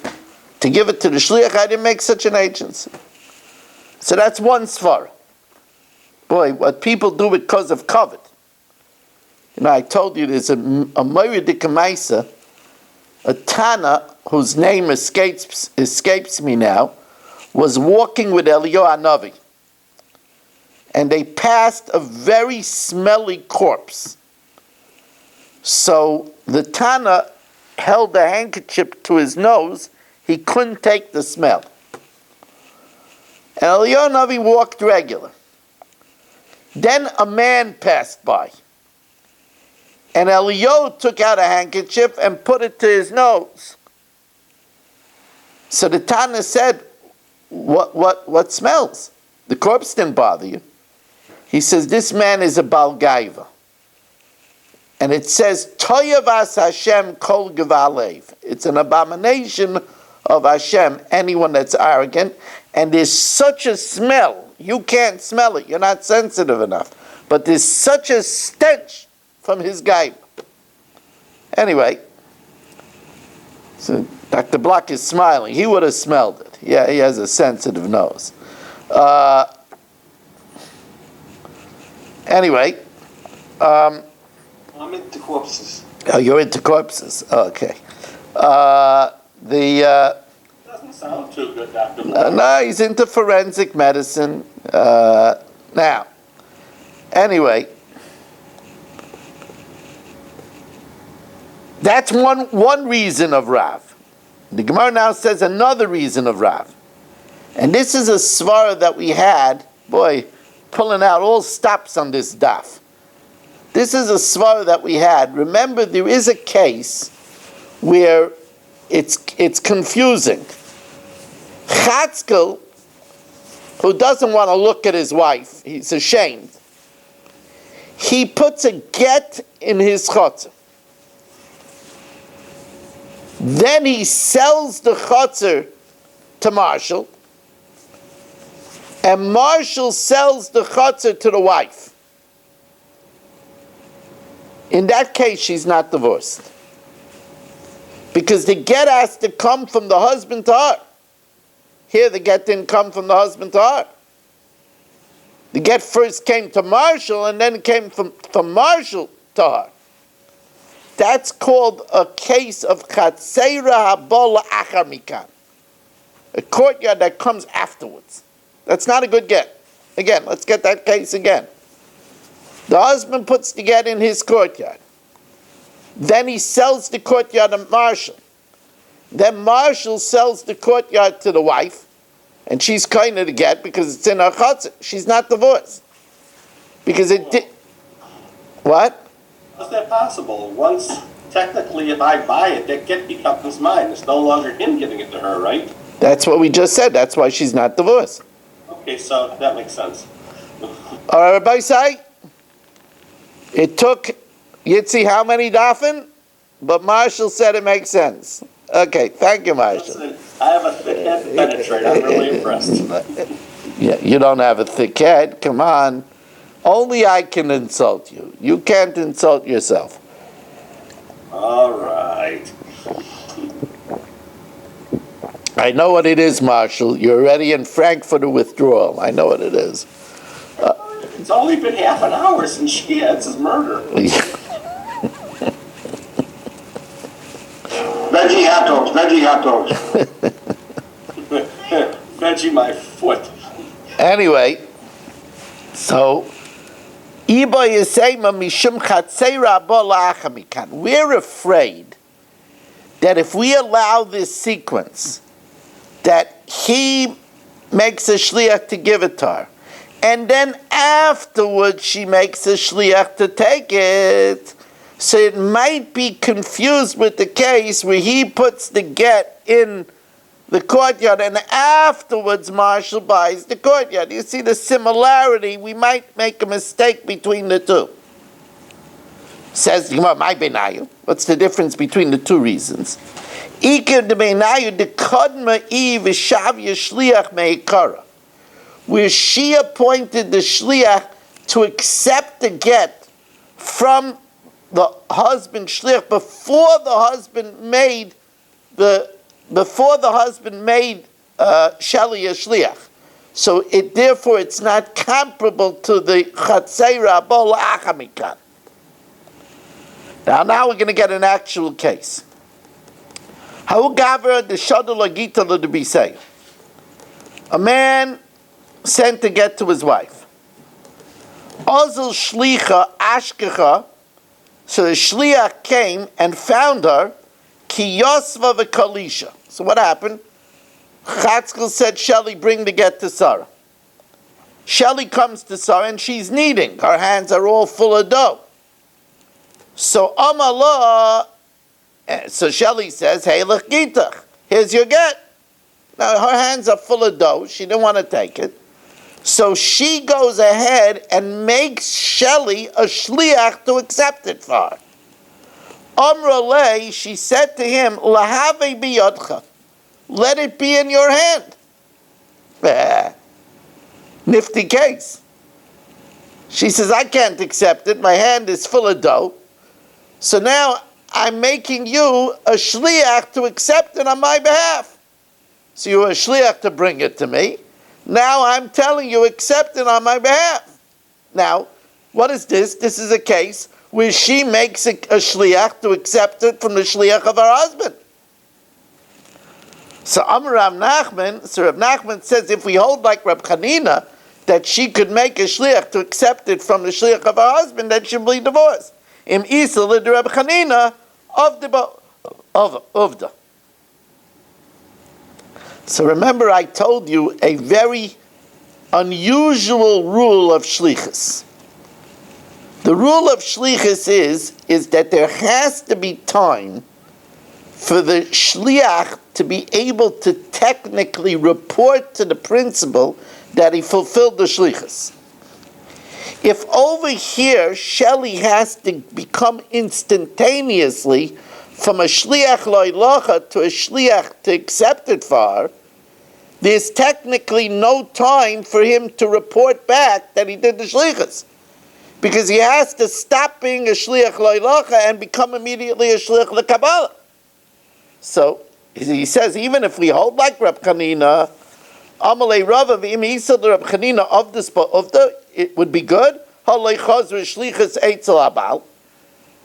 To give it to the shliach, I didn't make such an agency. So that's one svara. Boy, what people do because of covet. I told you there's a Moiridik Maisa, a Tana, whose name escapes me now, was walking with Eliyahu Hanavi. And they passed a very smelly corpse. So the Tana held a handkerchief to his nose. He couldn't take the smell. And Eliyahu Hanavi walked regular. Then a man passed by. And Eliyahu took out a handkerchief and put it to his nose. So the Tana said, what smells? The corpse didn't bother you. He says, this man is a Bal Gaiva. And it says, Toyavas Hashem kol gevalev. It's an abomination of Hashem, anyone that's arrogant. And there's such a smell. You can't smell it. You're not sensitive enough. But there's such a stench from his Gaiva. Anyway, so Dr. Block is smiling. He would have smelled it. Yeah, he has a sensitive nose. Anyway. I'm into corpses. Oh, you're into corpses. Okay. Doesn't sound too good, Dr. Block. No, he's into forensic medicine. Now, anyway, that's one reason of Rav. The Gemara now says another reason of Rav. And this is a svara that we had, boy, pulling out all stops on this daf. This is a svara that we had. Remember, there is a case where it's confusing. Chatzkel, who doesn't want to look at his wife, he's ashamed. He puts a get in his chotzer. Then he sells the chotzer to Marshall, and Marshall sells the chotzer to the wife. In that case, she's not divorced. Because the get has to come from the husband to her. Here, the get didn't come from the husband to her. The get first came to Marshall, and then it came from Marshall to her. That's called a case of Chatzeira Habola Achar Mikan. A courtyard that comes afterwards. That's not a good get. Again, let's get that case again. The husband puts the get in his courtyard. Then he sells the courtyard to Marshall. Then Marshall sells the courtyard to the wife, and she's kind of the get because it's in her chutzah. She's not divorced. Because it did... What? How's that possible? Once, technically, if I buy it, that get becomes mine. It's no longer him giving it to her, right? That's what we just said. That's why she's not divorced. Okay, so that makes sense. All right, everybody say? It took Yitzi how many dafin? But Marshall said it makes sense. Okay, thank you, Marshall. Listen, I have a thick head to penetrate. I'm really impressed. Yeah, you don't have a thick head. Come on. Only I can insult you. You can't insult yourself. All right. I know what it is, Marshall. You're already in Frankfurt withdrawal. I know what it is. It's only been half an hour since she had his murder. Veggie hot dogs, veggie hot dogs. Veggie my foot. Anyway, So, we're afraid that if we allow this sequence, that he makes a shliach to give it to her, and then afterwards she makes a shliach to take it, so it might be confused with the case where he puts the get in the courtyard and afterwards Marshall buys the courtyard. You see the similarity? We might make a mistake between the two. Says the Gemara, my benayu. What's the difference between the two reasons? Ikir de benayu de kodma v'shavya shliach meikara, where she appointed the shliach to accept the get from the husband shliach before the husband made Shelley a shliach. So therefore it's not comparable to the chatzei rabbo la'achamikan. Now we're going to get an actual case. How gaver the shadul agita to be say? A man sent to get to his wife. Ozil shlicha ashkecha. So the shliach came and found her. Ki yosva v'kalisha. So what happened? Chatzkel said, Shelley, bring the get to Sarah. Shelley comes to Sarah and she's kneading. Her hands are all full of dough. So Amalah, so Shelley says, hey, look, Gitach, here's your get. Now her hands are full of dough. She didn't want to take it. So she goes ahead and makes Shelley a shliach to accept it for her. Amraleh, she said to him, Lahave biyodcha, let it be in your hand. Nifty case. She says, I can't accept it. My hand is full of dough. So now I'm making you a shliach to accept it on my behalf. So you're a shliach to bring it to me. Now I'm telling you, accept it on my behalf. Now, what is this? This is a case where she makes a shliach to accept it from the shliach of her husband. So Rav Nachman says if we hold like Reb Chanina that she could make a shliach to accept it from the shliach of her husband, then she'll be divorced. Im Isa the Reb Chanina of the. So remember, I told you a very unusual rule of shlichus. The rule of shlichus is that there has to be time for the shliach to be able to technically report to the principal that he fulfilled the shlichus. If over here Shelley has to become instantaneously from a shliach loilacha to a shliach to accept it for her, there's technically no time for him to report back that he did the shlichus. Because he has to stop being a shliach loilacha and become immediately a shliach lekabbalah. So he says, even if we hold like Reb Chanina, Amalei Rava v'im the Reb Chanina of the it would be good. Halei chazr shlichus eitzel abal.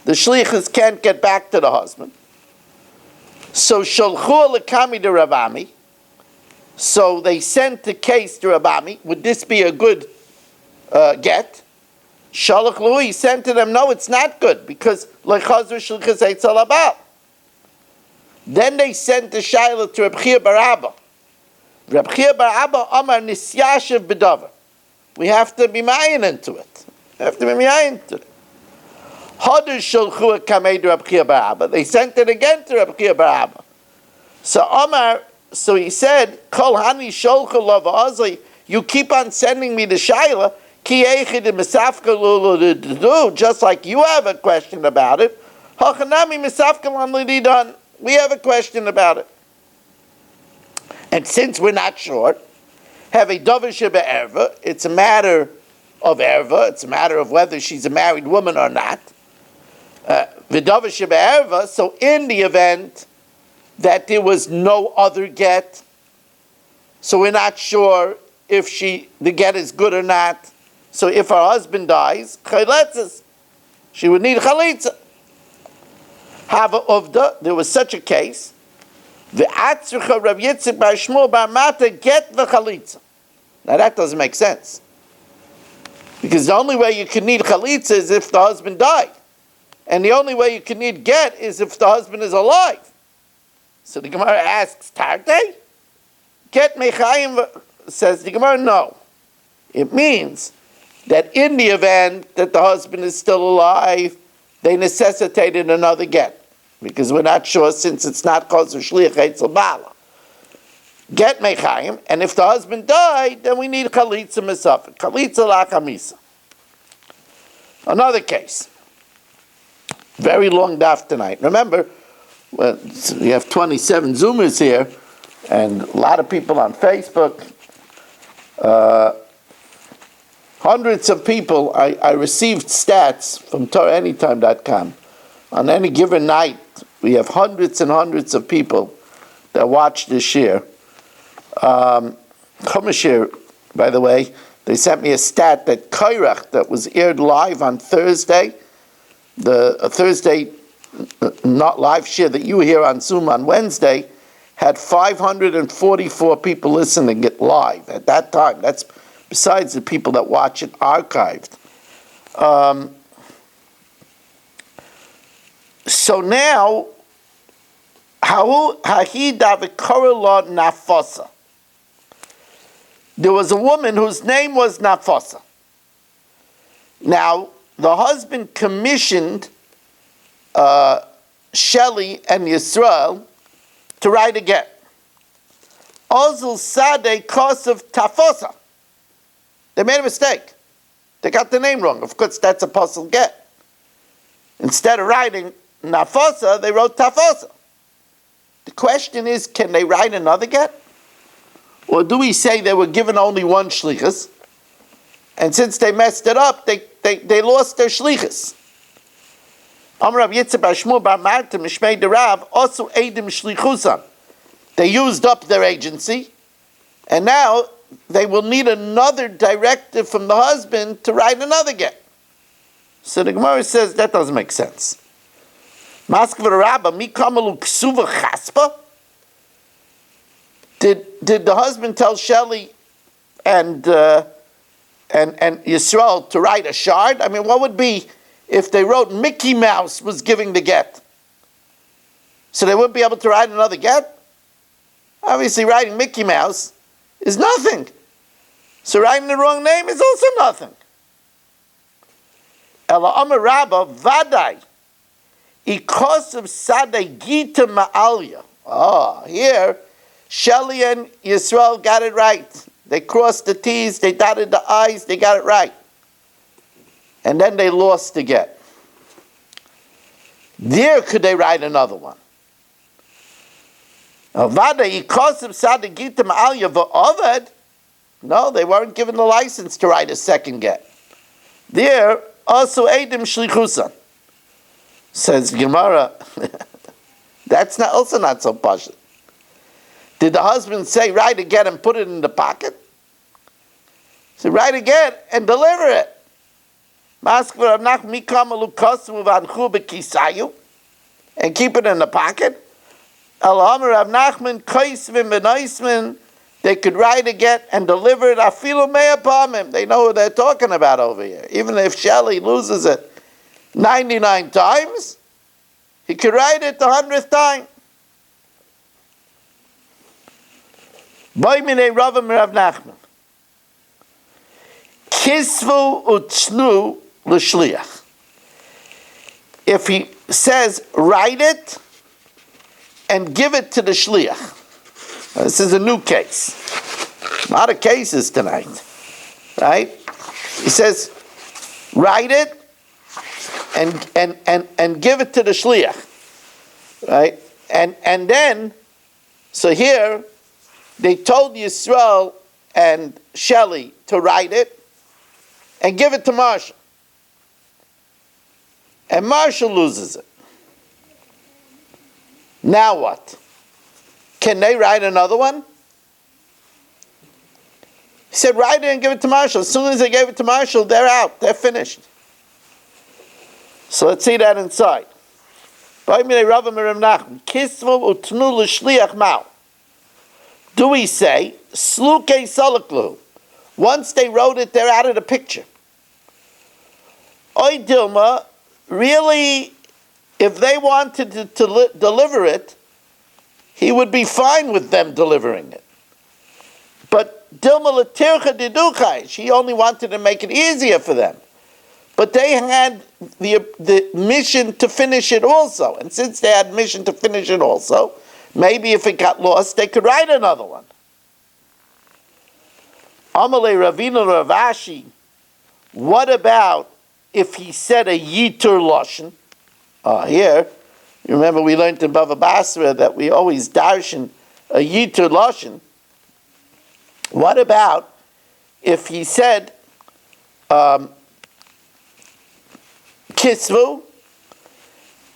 The shlichus can't get back to the husband. So shalchu lekami to Rav Ami. So they sent the case to Rav Ami. Would this be a good get? Shalach Lui, he sent to them, no, it's not good, because lechazr shlichus eitzel abal. Then they sent the Shaila to Reb Chia bar Abba. Reb Chia bar Abba Amar Nisyashiv B'davar. We have to be mayin into it. Hadar Shalchu Kamei to Reb Chia bar Abba. They sent it again to Reb Chia bar Abba. So he said, Kol Hani Shalchu Lava Azli, you keep on sending me the Shaila, Ki Eichid Misafka Lulu, just like you have a question about it. Hachanami Misafka Lam we have a question about it. And since we're not sure, have a dover sheba erva, it's a matter of erva, it's a matter of whether she's a married woman or not. The dover sheba erva, so in the event that there was no other get, so we're not sure if the get is good or not. So if her husband dies, chayletzes, she would need chalitza. Hava Uvda, there was such a case. The Atzricha Rav Yitzchak bar Shmuel bar Mata get the chalitza. Now that doesn't make sense. Because the only way you can need chalitza is if the husband died. And the only way you can need get is if the husband is alive. So the Gemara asks, Tarte? Get mechayim, says the Gemara, no. It means that in the event that the husband is still alive, they necessitated another get. Because we're not sure, since it's not cause of shliach eitzel bala. Get mechayim, and if the husband died, then we need chalitza mesafek. Chalitza lachamisa. Another case. Very long daf tonight. Remember, we have 27 Zoomers here, and a lot of people on Facebook. Hundreds of people. I received stats from TorahAnytime.com. On any given night, we have hundreds and hundreds of people that watch this year. Chumashir, by the way, they sent me a stat that Kairach, that was aired live on Thursday, the Thursday not live share that you hear on Zoom on Wednesday, had 544 people listening it live at that time. That's besides the people that watch it archived. So now, Nafasa. There was a woman whose name was Nafasa. Now, the husband commissioned Shelley and Yisrael to write a get. Ozul Sadeh Kosev Tafosa. They made a mistake. They got the name wrong. Of course, that's apostle get. Instead of writing Nafosa, they wrote Tafosa. The question is, can they write another get? Or do we say they were given only one shlichus, and since they messed it up, they lost their shlichus? They used up their agency, and now they will need another directive from the husband to write another get. So the Gemara says that doesn't make sense. Did the husband tell Shelley and Yisrael to write a shard? I mean, what would be if they wrote Mickey Mouse was giving the get? So they wouldn't be able to write another get? Obviously, writing Mickey Mouse is nothing. So writing the wrong name is also nothing. Ela Amar Rabba Vadai Ikosav Sadei Gita Ma'alya. Oh, here Shelley and Yisrael got it right. They crossed the T's, they dotted the I's, they got it right. And then they lost the get. There could they write another one. No, they weren't given the license to write a second get. There, also Eidim Shlichusan. Says Gemara, that's also not so pashut. Did the husband say, write a get and put it in the pocket? So write a get and deliver it. And keep it in the pocket. They could write a get and deliver it. They know who they're talking about over here. Even if Shelley loses it 99 times, he could write it the 100th time. Kisvu utshnu l'shliach. If he says, write it and give it to the shliach. Now, this is a new case. A lot of cases tonight. Right? He says, write it and give it to the shliach. Right? And then, so here, they told Yisrael and Shelley to write it and give it to Marshall. And Marshall loses it. Now what? Can they write another one? He said, write it and give it to Marshall. As soon as they gave it to Marshall, they're out. They're finished. So let's see that inside. Do we say, Sluke Salaklu? Once they wrote it, they're out of the picture. Oy Dilma, really, if they wanted to deliver it, he would be fine with them delivering it. But Dilma Latircha Diduchai, she only wanted to make it easier for them. But they had the mission to finish it also. And since they had mission to finish it also, maybe if it got lost, they could write another one. Amalei Ravina Ravashi, what about if he said a Yitur Lashon? Here, you remember we learned in Bava Basra that we always darshan a Yitur Lashon. What about if he said Kisvu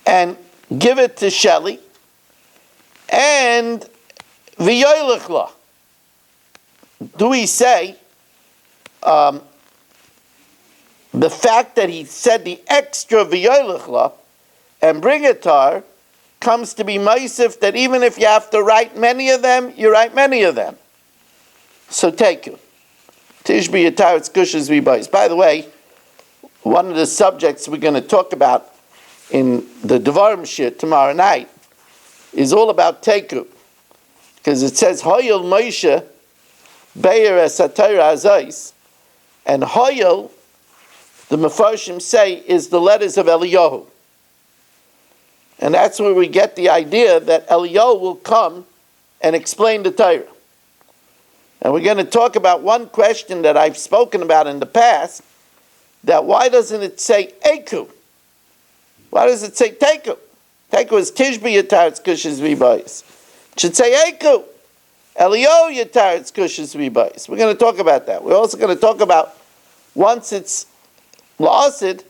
and give it to Shelley and V'yoylechla? Do we say the fact that he said the extra V'yoylechla and bring it to her comes to be Meisif that even if you have to write many of them, you write many of them. So take you. Tishbi Yataretz Gushas V'bayis. By the way, one of the subjects we're going to talk about in the Devarim Shir tomorrow night is all about Teku. Because it says, Hoyel Moshe Be'er Esatayra Azais, and Hoyel, the Mefarshim say, is the letters of Eliyahu. And that's where we get the idea that Eliyahu will come and explain the Torah. And we're going to talk about one question that I've spoken about in the past, that why doesn't it say Eku? Why does it say Teku? Teku is Tishbi Yataretz Gushas V'bayis. It should say Eku. Eliyahu Yataretz Gushas V'bayis. We're going to talk about that. We're also going to talk about, once it's La'asid,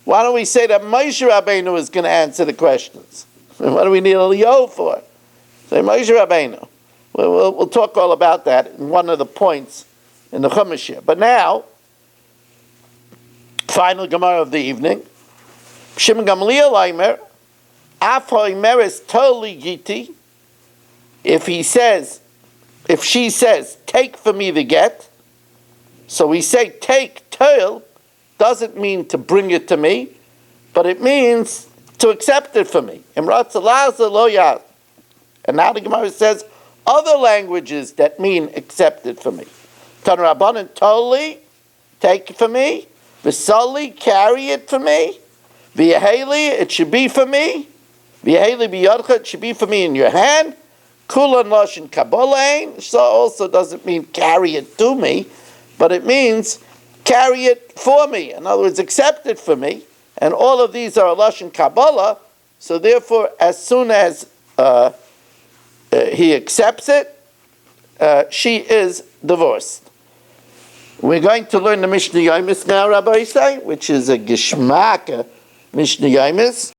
why don't we say that Moshe Rabbeinu is going to answer the questions? What do we need Eliyahu for? Say Moshe Rabbeinu. We'll talk all about that in one of the points in the Chumash here. But now, final Gemara of the evening. Shimon Gamliel Aimer, Af Haimeres Toli Giti. If she says, take for me the get, so we say take Tol, doesn't mean to bring it to me, but it means to accept it for me. And now the Gemara says other languages that mean accept it for me. Tanrabanan Toli, take it for me. V'sali, carry it for me. V'yaheli, it should be for me. V'yaheli b'yadcha, it should be for me in your hand. Kulan lashon kabolain, so also doesn't mean carry it to me, but it means carry it for me. In other words, accept it for me. And all of these are lashon kabbalah. So therefore, as soon as he accepts it, she is divorced. We're going to learn the Mishnah Yomis now, Rabbi Yisai, which is a Geshmaka Mishnah Yomis.